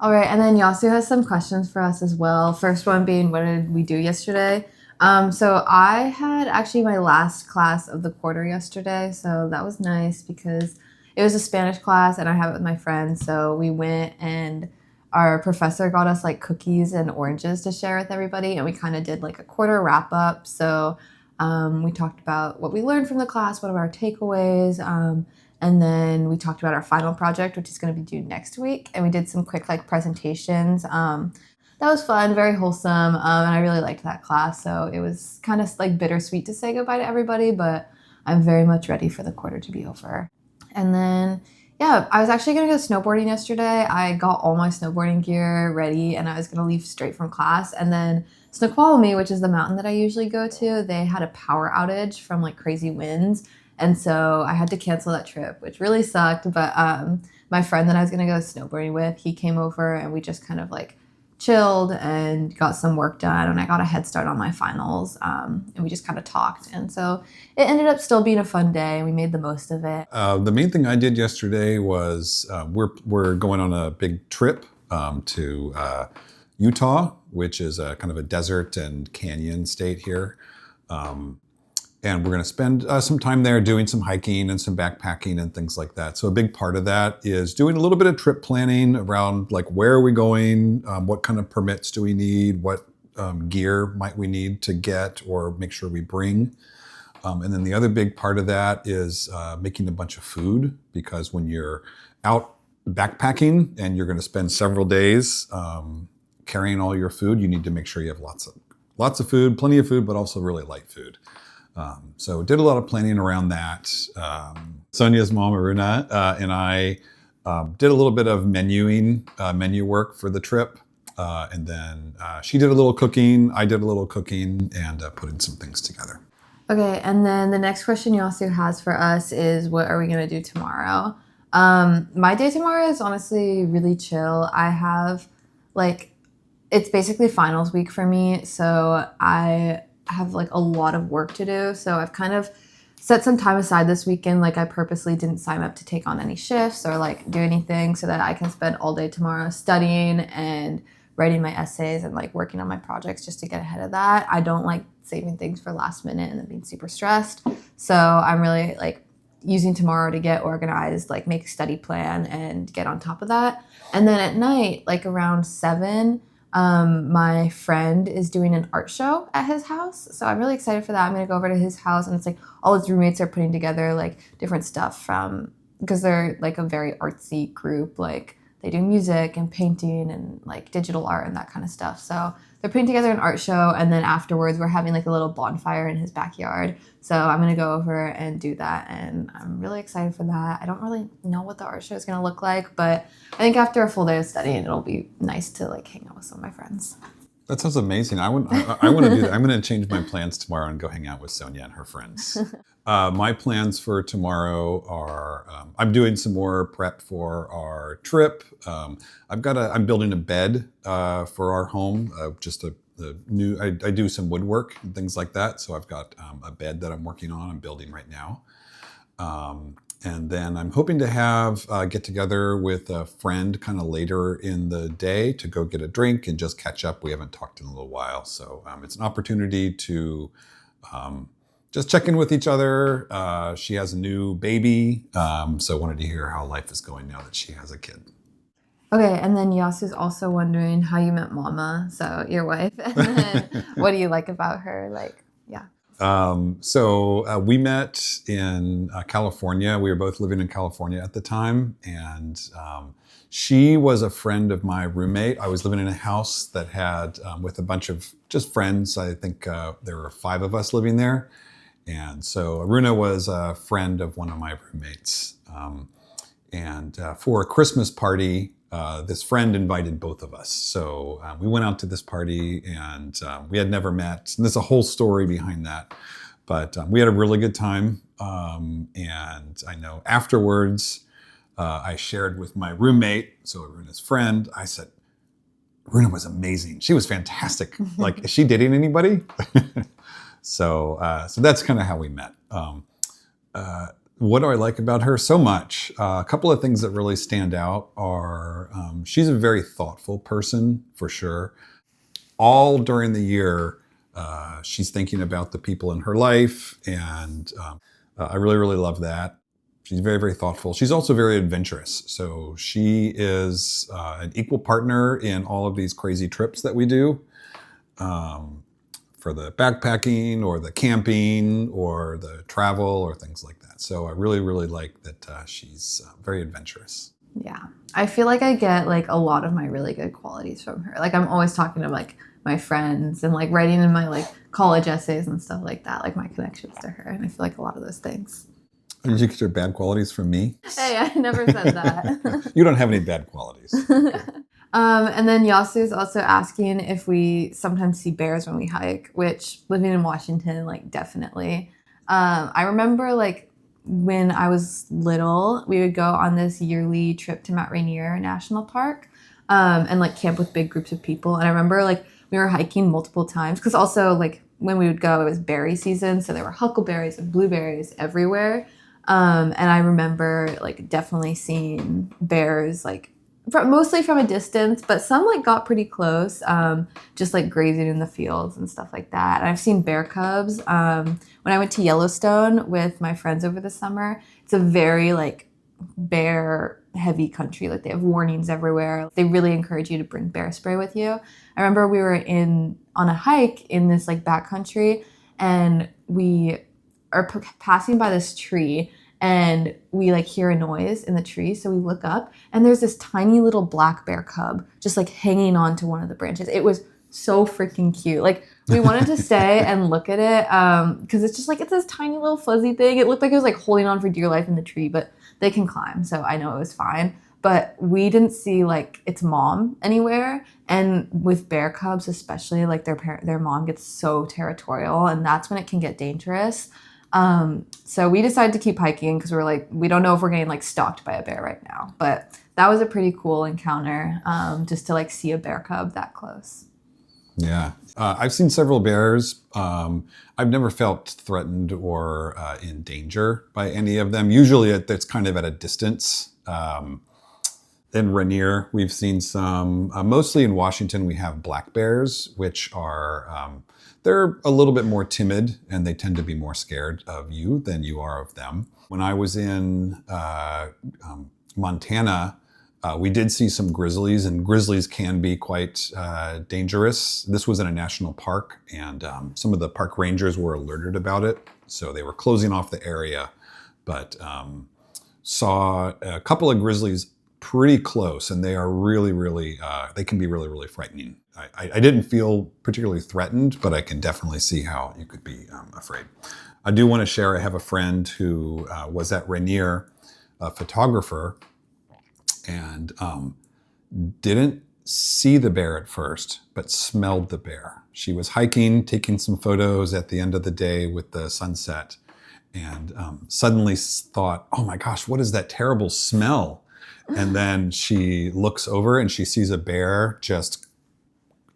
All right, and then Yasu has some questions for us as well. First one being, what did we do yesterday? So I had actually my last class of the quarter yesterday, so that was nice because it was a Spanish class and I have it with my friends. So we went and our professor got us like cookies and oranges to share with everybody, and we kind of did like a quarter wrap up. So we talked about what we learned from the class, what are our takeaways, and then we talked about our final project, which is going to be due next week. And we did some quick like presentations. That was fun, very wholesome, and I really liked that class. So it was kind of like bittersweet to say goodbye to everybody, but I'm very much ready for the quarter to be over. And then, yeah, I was actually going to go snowboarding yesterday. I got all my snowboarding gear ready, and I was going to leave straight from class. And then Snoqualmie, which is the mountain that I usually go to, they had a power outage from like crazy winds. And so I had to cancel that trip, which really sucked. But my friend that I was going to go snowboarding with, he came over and we just kind of like chilled and got some work done. And I got a head start on my finals. And we just kind of talked. And so it ended up still being a fun day. And we made the most of it. The main thing I did yesterday was we're going on a big trip to Utah, which is a kind of a desert and canyon state here. And we're going to spend some time there doing some hiking and some backpacking and things like that. So a big part of that is doing a little bit of trip planning around like where are we going, what kind of permits do we need, what gear might we need to get or make sure we bring. And then the other big part of that is making a bunch of food, because when you're out backpacking and you're going to spend several days carrying all your food, you need to make sure you have lots of food, plenty of food, but also really light food. So did a lot of planning around that. Sonia's mom, Aruna, and I did a little bit of menu work for the trip. And then she did a little cooking, I did a little cooking, and putting some things together. Okay, and then the next question Yasu has for us is, what are we going to do tomorrow? My day tomorrow is honestly really chill. I have it's basically finals week for me, so I have like a lot of work to do. So I've kind of set some time aside this weekend. Like I purposely didn't sign up to take on any shifts or like do anything so that I can spend all day tomorrow studying and writing my essays and like working on my projects just to get ahead of that. I don't like saving things for last minute and then being super stressed. So I'm really like using tomorrow to get organized, like make a study plan and get on top of that. And then at night, like around 7, my friend is doing an art show at his house. So I'm really excited for that. I'm going to go over to his house, and it's like all his roommates are putting together like different stuff because they're like a very artsy group. Like they do music and painting and like digital art and that kind of stuff. So they're putting together an art show, and then afterwards we're having like a little bonfire in his backyard. So I'm going to go over and do that, and I'm really excited for that. I don't really know what the art show is going to look like, but I think after a full day of studying, it'll be nice to like hang out with some of my friends. That sounds amazing. I want to do that. I'm going to change my plans tomorrow and go hang out with Sonia and her friends. My plans for tomorrow are I'm doing some more prep for our trip. I'm building a bed for our home. I do some woodwork and things like that. So I've got a bed that I'm working on. I'm building right now. And then I'm hoping to have get together with a friend kind of later in the day to go get a drink and just catch up. We haven't talked in a little while. So it's an opportunity to just check in with each other. She has a new baby. So I wanted to hear how life is going now that she has a kid. Okay, and then Yasu's also wondering how you met Mama, so your wife, and then what do you like about her? Like, yeah. So we met in California. We were both living in California at the time, and she was a friend of my roommate. I was living in a house that had with a bunch of just friends. I think there were 5 of us living there, and so Aruna was a friend of one of my roommates. And for a Christmas party, this friend invited both of us. So we went out to this party, and we had never met. And there's a whole story behind that. But we had a really good time. And I know afterwards, I shared with my roommate, so Aruna's friend, I said, Aruna was amazing. She was fantastic. Like, is she dating anybody? So that's kind of how we met. What do I like about her? So much. A couple of things that really stand out are she's a very thoughtful person, for sure. All during the year, she's thinking about the people in her life, and I really, really love that. She's very, very thoughtful. She's also very adventurous. So she is an equal partner in all of these crazy trips that we do. For the backpacking or the camping or the travel or things like that. So I really, really like that she's very adventurous. Yeah. I feel like I get like a lot of my really good qualities from her. Like I'm always talking to like my friends and like writing in my like college essays and stuff like that, like my connections to her. And I feel like a lot of those things. Did you get your bad qualities from me? Hey, I never said that. You don't have any bad qualities. And then Yasu's also asking if we sometimes see bears when we hike, which living in Washington, like definitely. I remember like when I was little, we would go on this yearly trip to Mount Rainier National Park and like camp with big groups of people. And I remember like we were hiking multiple times because also like when we would go, it was berry season. So there were huckleberries and blueberries everywhere. And I remember like definitely seeing bears like mostly from a distance, but some like got pretty close, just like grazing in the fields and stuff like that. And I've seen bear cubs. When I went to Yellowstone with my friends over the summer, it's a very like bear heavy country. Like they have warnings everywhere. They really encourage you to bring bear spray with you. I remember we were on a hike in this like backcountry, and we are passing by this tree. And we like hear a noise in the tree. So we look up and there's this tiny little black bear cub just like hanging on to one of the branches. It was so freaking cute. Like we wanted to stay and look at it because it's just like, it's this tiny little fuzzy thing. It looked like it was like holding on for dear life in the tree, but they can climb. So I know it was fine. But we didn't see like its mom anywhere. And with bear cubs, especially like their mom gets so territorial, and that's when it can get dangerous. So we decided to keep hiking because we're like, we don't know if we're getting like stalked by a bear right now. But that was a pretty cool encounter, just to like see a bear cub that close. Yeah. I've seen several bears. I've never felt threatened or in danger by any of them. Usually it's kind of at a distance. In Rainier, we've seen some, mostly in Washington, we have black bears, which are, they're a little bit more timid and they tend to be more scared of you than you are of them. When I was in Montana, we did see some grizzlies, and grizzlies can be quite dangerous. This was in a national park, and some of the park rangers were alerted about it. So they were closing off the area, but saw a couple of grizzlies pretty close, and they are really, really, they can be really, really frightening. I didn't feel particularly threatened, but I can definitely see how you could be afraid. I do want to share, I have a friend who was at Rainier, a photographer, and didn't see the bear at first, but smelled the bear. She was hiking, taking some photos at the end of the day with the sunset, and suddenly thought, oh my gosh, what is that terrible smell? And then she looks over and she sees a bear just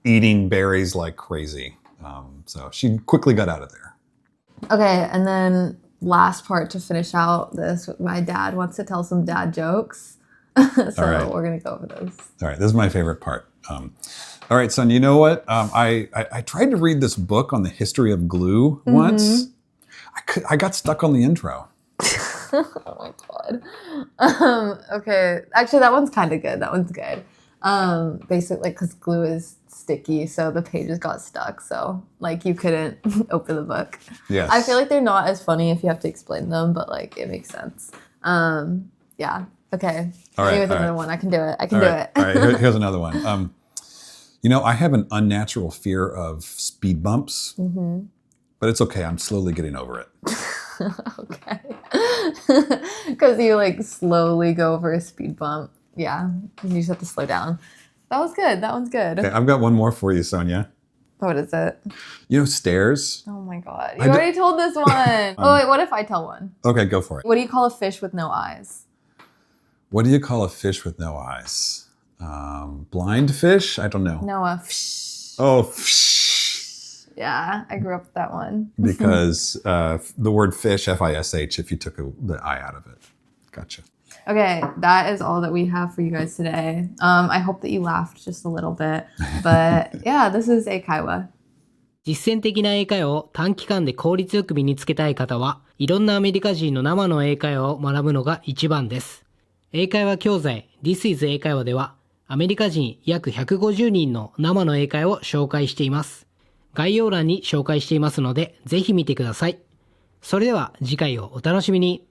eating berries like crazy. So she quickly got out of there. Okay, and then last part to finish out this, my dad wants to tell some dad jokes. So right. We're going to go over those. All right, this is my favorite part. All right, son, you know what? I tried to read this book on the history of glue once. I got stuck on the intro. Oh my God. Okay, actually that one's kind of good. That one's good. Basically, because glue is sticky, so the pages got stuck. So like you couldn't open the book. Yes. I feel like they're not as funny if you have to explain them, but like it makes sense. Yeah. Okay. All right. With another one. I can do it. I can do it. All right. Here's another one. You know, I have an unnatural fear of speed bumps, but it's okay. I'm slowly getting over it. Okay. Because you like slowly go over a speed bump. Yeah. You just have to slow down. That was good. That one's good. Okay, I've got one more for you, Sonia. What is it? You know, stairs. Oh my God. You already told this one. Oh, wait. What if I tell one? Okay, go for it. What do you call a fish with no eyes? What do you call a fish with no eyes? Blind fish? I don't know. No, a fish. Oh, fish. Yeah, I grew up with that one. because the word fish, F-I-S-H, if you took the I out of it. Gotcha. Okay, that is all that we have for you guys today. I hope that you laughed just a little bit. But yeah, this is 英会話。実践的な英会話を短期間で効率よく身につけたい方は、いろんなアメリカ人の生の英会話を学ぶのが一番です。英会話教材 This is 英会話では、アメリカ人約150人の生の英会話を紹介しています。概要欄に紹介していますので、ぜひ見てください。それでは次回をお楽しみに。